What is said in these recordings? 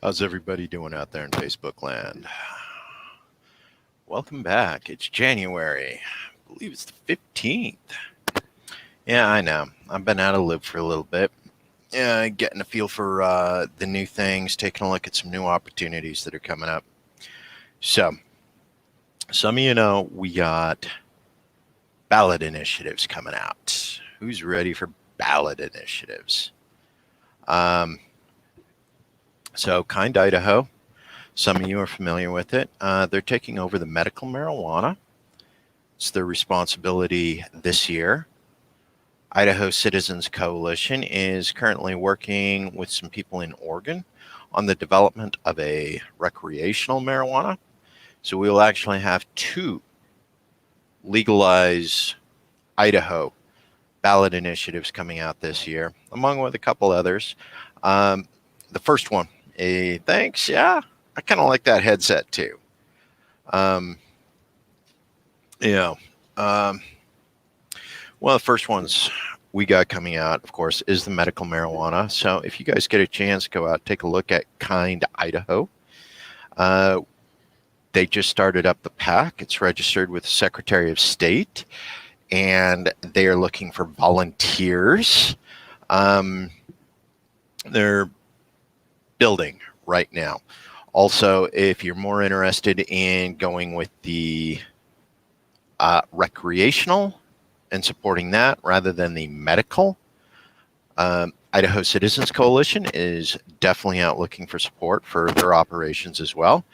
How's everybody doing out there in Facebook land? Welcome back. It's January. I believe it's the 15th. Yeah, I know. I've been out of Live for a little bit. Yeah, getting a feel for the new things, taking a look at some new opportunities that are coming up. So, some of you know we got ballot initiatives coming out. Who's ready for ballot initiatives? So, Kind Idaho. Some of you are familiar with it. They're taking over the medical marijuana. It's their responsibility this year. Idaho Citizens Coalition is currently working with some people in Oregon on the development of a recreational marijuana. So we will actually have two legalize Idaho ballot initiatives coming out this year, along with a couple others. The first one, thanks, yeah. I kind of like that headset too. One of the first ones we got coming out, of course, is the medical marijuana. So if you guys get a chance, go out, take a look at Kind Idaho. They just started up the PAC. It's registered with the Secretary of State, and they are looking for volunteers. They're building right now. Also, if you're more interested in going with the recreational and supporting that rather than the medical, Idaho Citizens Coalition is definitely out looking for support for their operations as well.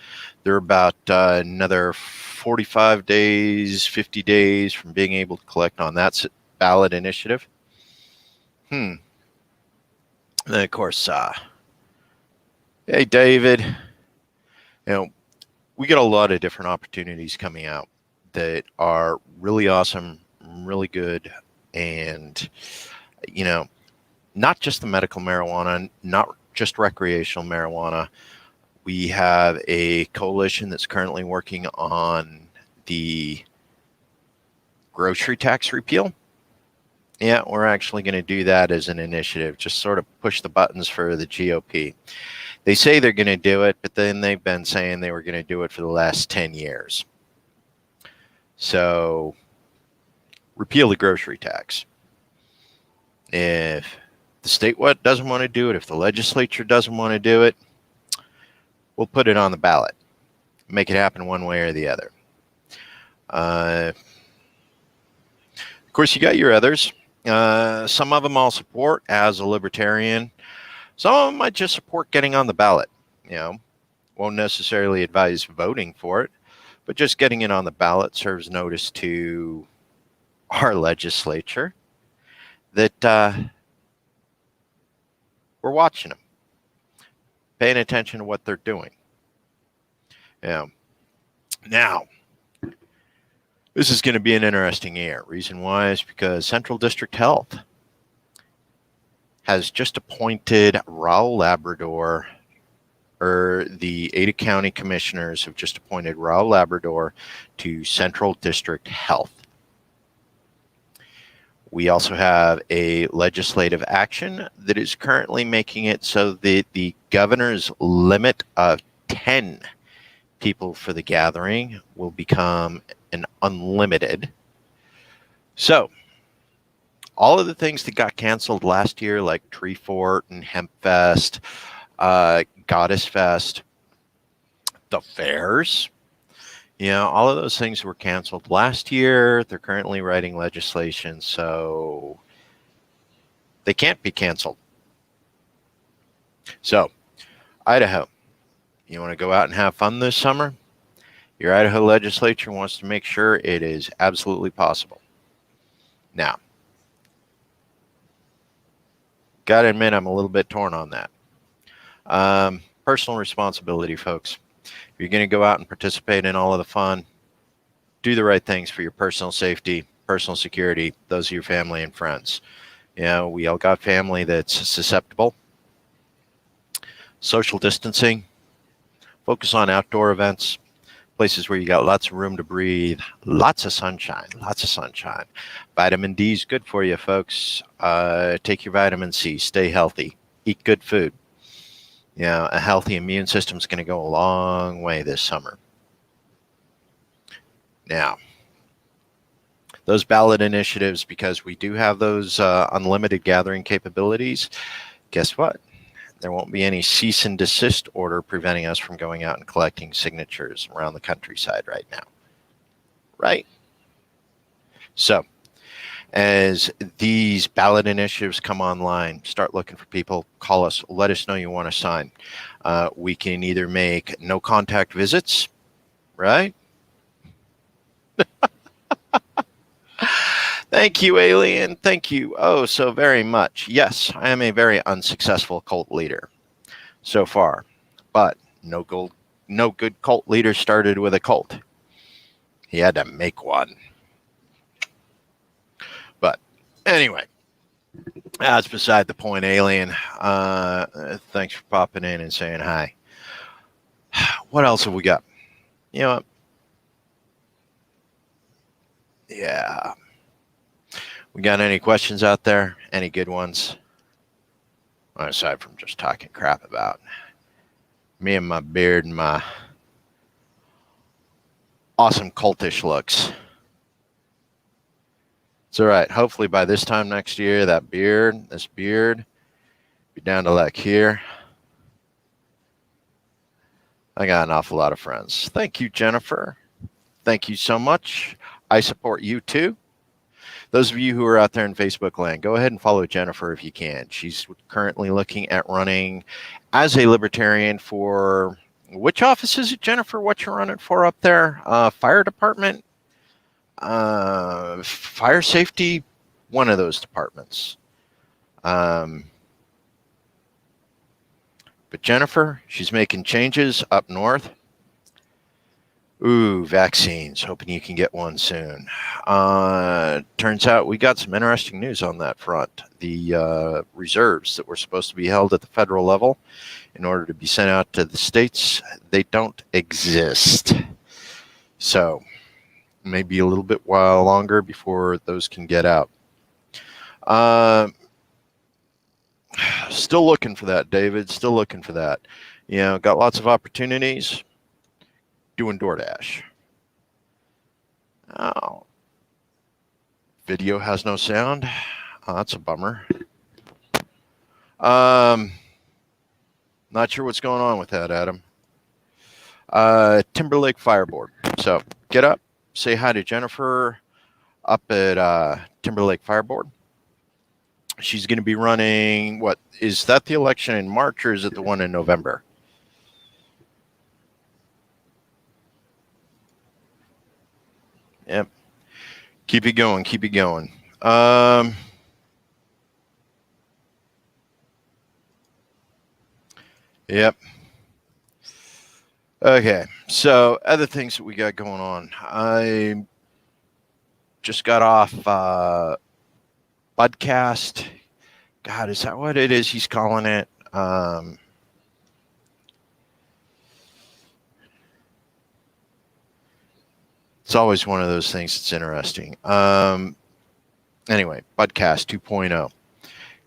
They're about another 45 days, 50 days from being able to collect on that ballot initiative. And of course, hey, David. We get a lot of different opportunities coming out that are really awesome, really good, and, not just the medical marijuana, not just recreational marijuana. We have a coalition that's currently working on the grocery tax repeal. Yeah, we're actually going to do that as an initiative, just sort of push the buttons for the GOP. They say they're going to do it, but then they've been saying they were going to do it for the last 10 years. So, repeal the grocery tax. If the state doesn't want to do it, if the legislature doesn't want to do it, we'll put it on the ballot. Make it happen one way or the other. Of course, you got your others. Some of them I'll support as a libertarian. Some of them I just support getting on the ballot. Won't necessarily advise voting for it, but just getting it on the ballot serves notice to our legislature that we're watching them, paying attention to what they're doing. Now, this is going to be an interesting year. Reason why is because Central District Health has just appointed Raul Labrador, or the Ada County Commissioners have just appointed Raul Labrador to Central District Health. We also have a legislative action that is currently making it so that the governor's limit of 10 people for the gathering will become an unlimited. So, all of the things that got canceled last year, like Tree Fort and Hemp Fest, Goddess Fest, the fairs, all of those things were canceled last year. They're currently writing legislation, so they can't be canceled. So, Idaho, you want to go out and have fun this summer? Your Idaho legislature wants to make sure it is absolutely possible. Now, got to admit, I'm a little bit torn on that. Personal responsibility, folks. If you're going to go out and participate in all of the fun, do the right things for your personal safety, personal security, those of your family and friends. We all got family that's susceptible. Social distancing. Focus on outdoor events, places where you got lots of room to breathe, lots of sunshine. Vitamin D is good for you, folks. Take your vitamin C, stay healthy, eat good food. A healthy immune system is going to go a long way this summer. Now, those ballot initiatives, because we do have those unlimited gathering capabilities, guess what? There won't be any cease and desist order preventing us from going out and collecting signatures around the countryside right now. Right? So, as these ballot initiatives come online, start looking for people, call us, let us know you want to sign. We can either make no contact visits, right? Thank you, Alien. Thank you oh so very much. Yes, I am a very unsuccessful cult leader so far, but no good cult leader started with a cult. He had to make one. But anyway, that's beside the point, Alien. Thanks for popping in and saying hi. What else have we got? You know what? Yeah. We got any questions out there? Any good ones? Aside from just talking crap about me and my beard and my awesome cultish looks. It's all right. Hopefully by this time next year, this beard, be down to like here. I got an awful lot of friends. Thank you, Jennifer. Thank you so much. I support you too. Those of you who are out there in Facebook land, go ahead and follow Jennifer if you can. She's currently looking at running as a libertarian for, which office is it, Jennifer? What you're running for up there? Fire department? Fire safety? One of those departments. But Jennifer, she's making changes up north. Ooh, vaccines. Hoping you can get one soon. Turns out we got some interesting news on that front. The reserves that were supposed to be held at the federal level in order to be sent out to the states, they don't exist. So maybe a little bit while longer before those can get out. Still looking for that, David. Still looking for that. Got lots of opportunities. Doing DoorDash. Oh. Video has no sound. Oh, that's a bummer. Not sure what's going on with that, Adam. Timberlake Fireboard. So get up, say hi to Jennifer up at Timberlake Fireboard. She's going to be running, what, is that the election in March or is it the one in November? Yep. Keep it going. Keep it going. Yep. Okay. So other things that we got going on. I just got off Budcast. God, is that what it is he's calling it? It's always one of those things that's interesting. Anyway, Budcast 2.0.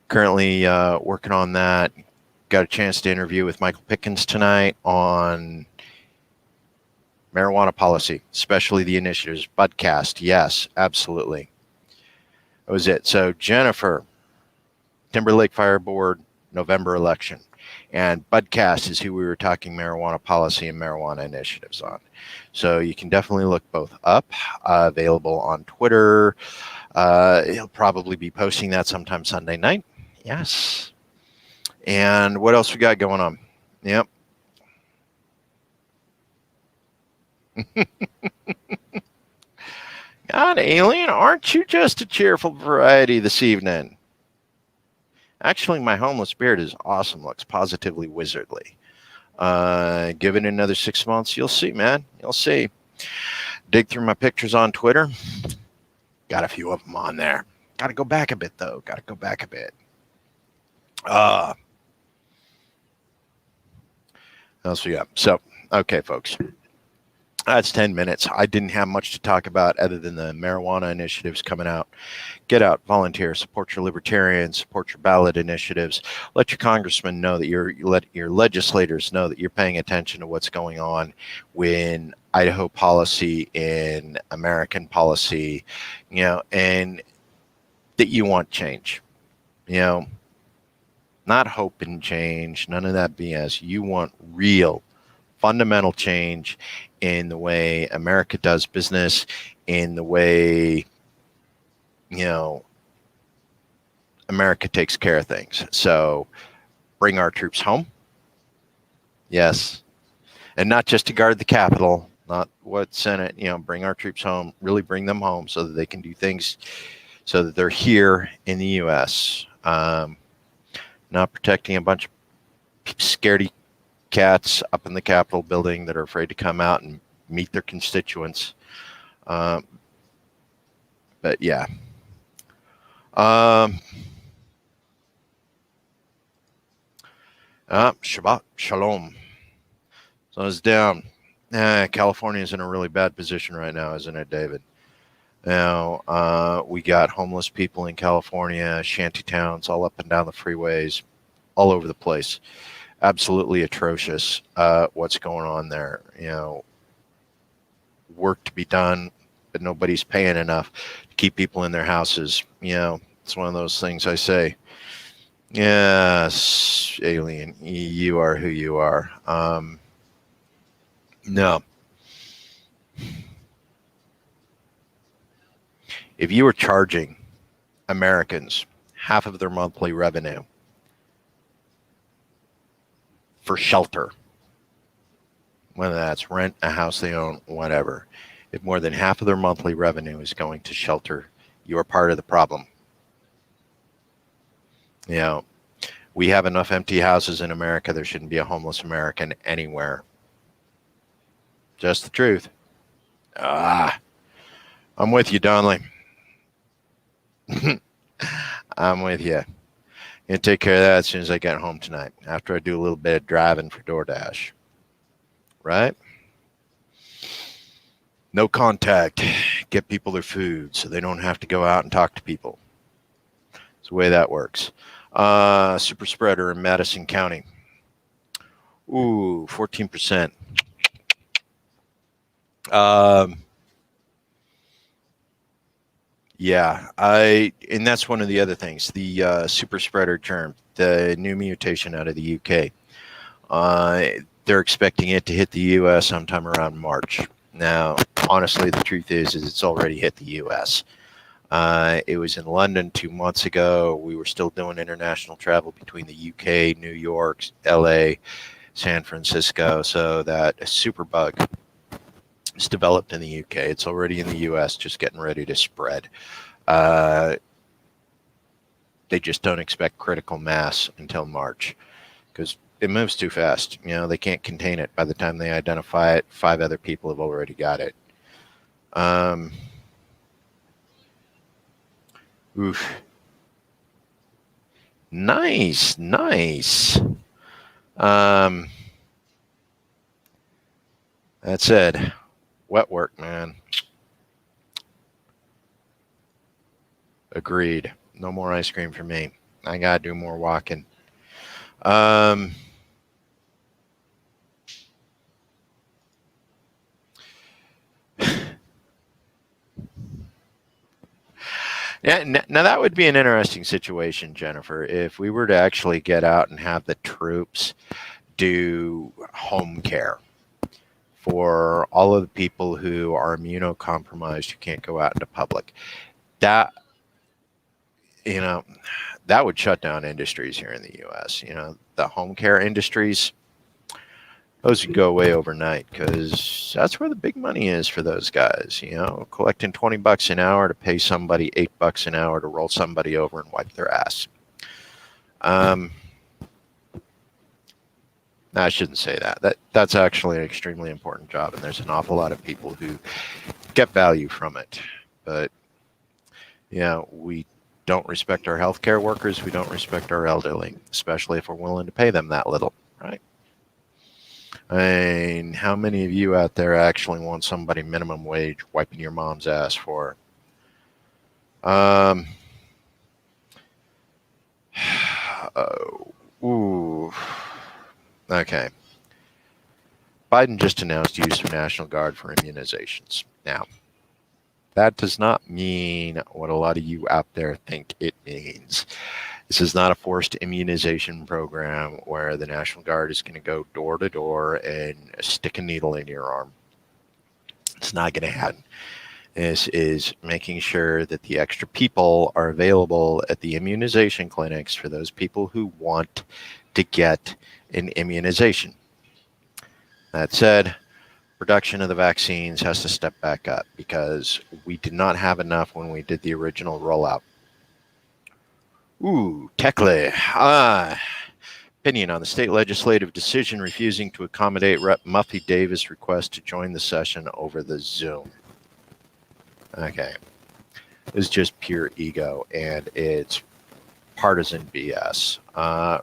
Currently working on that. Got a chance to interview with Michael Pickens tonight on marijuana policy, especially the initiatives. Budcast, yes, absolutely. That was it. So Jennifer, Timberlake Fireboard, November election. And Budcast is who we were talking marijuana policy and marijuana initiatives on. So you can definitely look both up. Available on Twitter. He'll probably be posting that sometime Sunday night. Yes. And what else we got going on? Yep. God, Alien, aren't you just a cheerful variety this evening? Actually, my homeless beard is awesome. Looks positively wizardly. Give it another 6 months. You'll see, man. You'll see. Dig through my pictures on Twitter. Got a few of them on there. Got to go back a bit, though. Got to go back a bit. What else we got? So, okay, folks. That's 10 minutes. I didn't have much to talk about other than the marijuana initiatives coming out. Get out, volunteer, support your libertarians, support your ballot initiatives. Let your congressmen know that let your legislators know that you're paying attention to what's going on when Idaho policy and American policy, and that you want change. Not hope and change, none of that BS. You want real fundamental change in the way America does business, in the way, America takes care of things. So bring our troops home. Yes. And not just to guard the Capitol, not what Senate, bring our troops home, really bring them home so that they can do things so that they're here in the U.S. Not protecting a bunch of scaredy cats up in the Capitol building that are afraid to come out and meet their constituents. But yeah. Shabbat Shalom. So it's down. California's in a really bad position right now, isn't it, David? Now, we got homeless people in California, shanty towns all up and down the freeways, all over the place. Absolutely atrocious what's going on there. Work to be done, but nobody's paying enough to keep people in their houses. It's one of those things I say. Yes, alien, you are who you are. No. If you were charging Americans half of their monthly revenue for shelter, whether that's rent, a house they own, whatever, if more than half of their monthly revenue is going to shelter, you are part of the problem. We have enough empty houses in America. There shouldn't be a homeless American anywhere. Just the truth. I'm with you, Donnelly. I'm with you. Gonna take care of that as soon as I get home tonight, after I do a little bit of driving for DoorDash. Right? No contact. Get people their food so they don't have to go out and talk to people. It's the way that works. Super spreader in Madison County. Ooh, 14%. Yeah, and that's one of the other things, the super spreader germ, the new mutation out of the UK. They're expecting it to hit the US sometime around March. Now, honestly, the truth is it's already hit the US. It was in London 2 months ago. We were still doing international travel between the UK, New York, LA, San Francisco. So that super bug is developed in the UK. It's already in the US, just getting ready to spread. They just don't expect critical mass until March because it moves too fast. They can't contain it. By the time they identify it, 5 other people have already got it. Oof. Nice. That said, wet work, man. Agreed. No more ice cream for me. I gotta do more walking. Yeah, now that would be an interesting situation, Jennifer, if we were to actually get out and have the troops do home care for all of the people who are immunocompromised, who can't go out into public. That would shut down industries here in the U.S. The home care industries, those would go away overnight because that's where the big money is for those guys. Collecting $20 an hour to pay somebody $8 an hour to roll somebody over and wipe their ass. No, I shouldn't say that. That's actually an extremely important job, and there's an awful lot of people who get value from it. But we don't respect our healthcare workers. We don't respect our elderly, especially if we're willing to pay them that little, right? I mean, how many of you out there actually want somebody minimum wage wiping your mom's ass for? Um, ooh. Okay. Biden just announced use of National Guard for immunizations. Now, that does not mean what a lot of you out there think it means. This is not a forced immunization program where the National Guard is going to go door to door and stick a needle in your arm. It's not going to happen. This is making sure that the extra people are available at the immunization clinics for those people who want to get an immunization. That said, production of the vaccines has to step back up because we did not have enough when we did the original rollout. Ooh, Tekle. Opinion on the state legislative decision refusing to accommodate Rep. Muffy Davis' request to join the session over the Zoom. Okay. It's just pure ego, and it's partisan BS.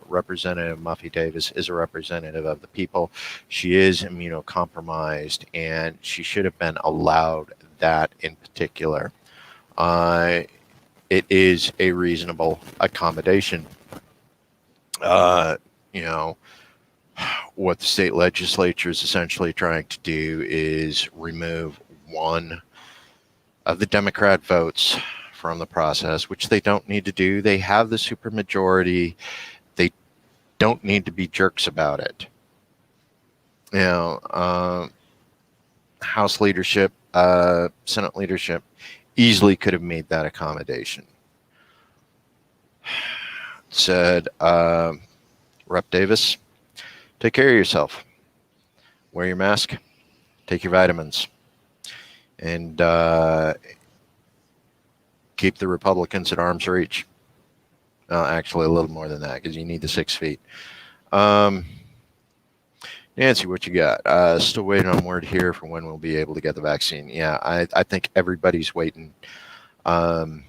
Representative Muffy Davis is a representative of the people. She is immunocompromised, and she should have been allowed that in particular. It is a reasonable accommodation. What the state legislature is essentially trying to do is remove one of the Democrat votes from the process, which they don't need to do. They have the supermajority. They don't need to be jerks about it. House leadership, Senate leadership easily could have made that accommodation. Said, Rep. Davis, take care of yourself. Wear your mask. Take your vitamins. And keep the Republicans at arm's reach. Actually, a little more than that because you need the 6 feet. Nancy, what you got? Still waiting on word here for when we'll be able to get the vaccine. Yeah, I think everybody's waiting. And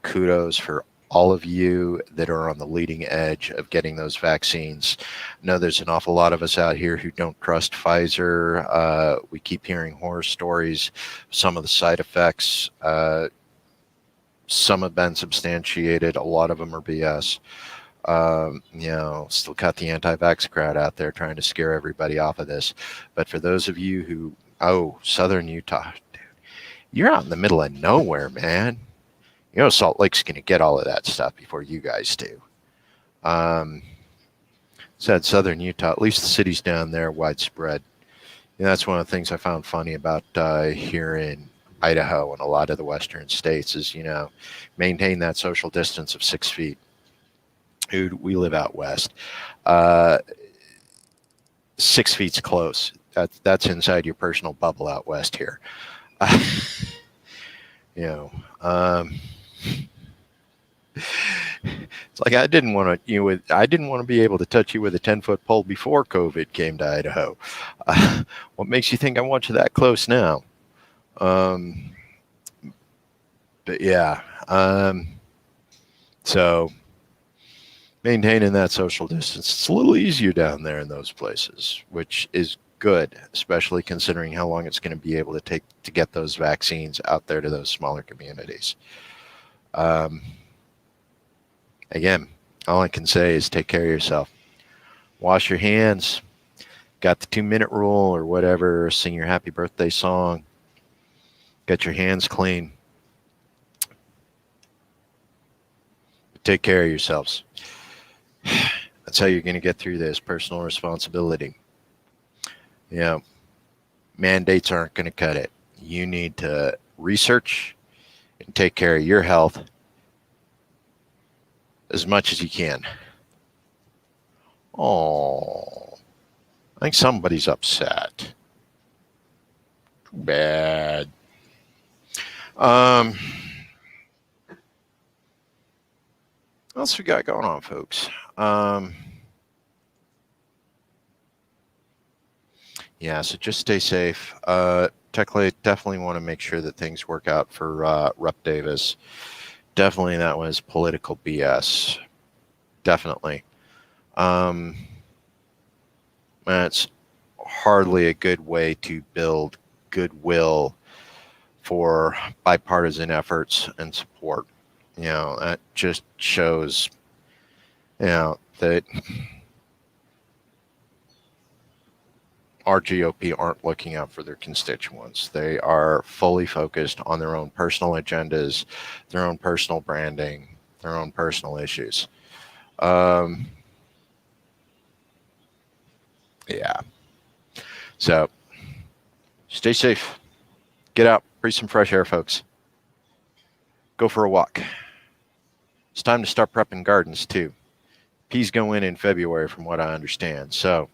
kudos for all of you that are on the leading edge of getting those vaccines. I know there's an awful lot of us out here who don't trust Pfizer. We keep hearing horror stories, some of the side effects. Some have been substantiated. A lot of them are BS. Still got the anti-vax crowd out there trying to scare everybody off of this. But for those of you who, Southern Utah, dude, you're out in the middle of nowhere, man. Salt Lake's going to get all of that stuff before you guys do. Said Southern Utah, at least the cities down there, widespread. That's one of the things I found funny about here in Idaho and a lot of the western states is, maintain that social distance of 6 feet. Dude, we live out west. 6 feet's close. That's inside your personal bubble out west here. It's like I didn't want to be able to touch you with a 10-foot pole before COVID came to Idaho. What makes you think I want you that close now? But yeah, so maintaining that social distance, it's a little easier down there in those places, which is good, especially considering how long it's going to be able to take to get those vaccines out there to those smaller communities. Again, all I can say is take care of yourself. Wash your hands. Got the 2-minute rule or whatever. Sing your happy birthday song. Get your hands clean. Take care of yourselves. That's how you're going to get through this. Personal responsibility. Mandates aren't going to cut it. You need to research and take care of your health as much as you can. Oh, I think somebody's upset. Too bad. What else we got going on, folks? So just stay safe. Technically, definitely want to make sure that things work out for Rep. Davis. Definitely that was political BS. Definitely. That's hardly a good way to build goodwill for bipartisan efforts and support. That just shows, that our GOP aren't looking out for their constituents. They are fully focused on their own personal agendas, their own personal branding, their own personal issues. Yeah. So stay safe. Get out, breathe some fresh air, folks. Go for a walk. It's time to start prepping gardens too. Peas go in February from what I understand. So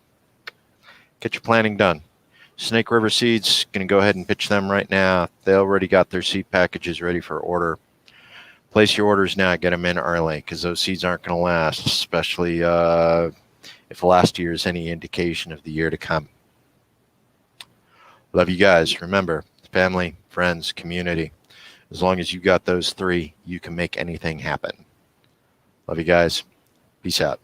get your planting done. Snake River Seeds, going to go ahead and pitch them right now. They already got their seed packages ready for order. Place your orders now. Get them in early because those seeds aren't going to last, especially if last year is any indication of the year to come. Love you guys. Remember, family, friends, community. As long as you got those three, you can make anything happen. Love you guys. Peace out.